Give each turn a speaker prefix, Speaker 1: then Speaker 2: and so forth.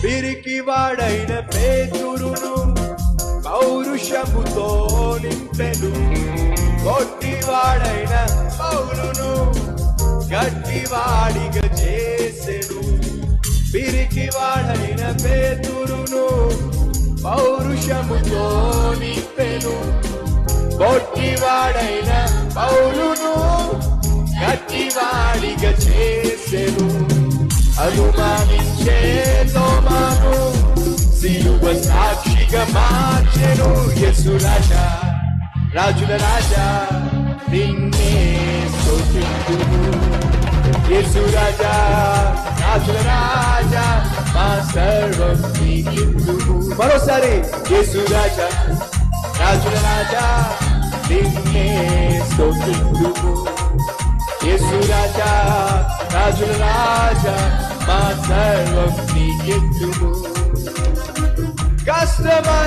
Speaker 1: పిరికివాడైన పేతురును పౌరుషముతో నింపెను. కొట్టివాడైన పౌలును గట్టివాడిగా చేసెను. పిరికివాడైన పేతురును పౌరుషముతో నింపెను. కొట్టివాడైన పౌలును గట్టివాడిగా చేసెను. అనుమానించే తోమాను సిలువ సాక్షిగా మార్చెను. యేసు రాజా, రాజుల రాజా, నిన్నే స్తుతింతుము. యేసు రాజా, రాజుల రాజా, మా సర్వం నీకిద్దుము. మరోసారి యేసు రాజా, రాజుల రాజా, నిన్నే స్తుతింతుము. యేసు రాజా, రాజుల రాజా, మా సర్వం నీకిద్దుము. కష్టమా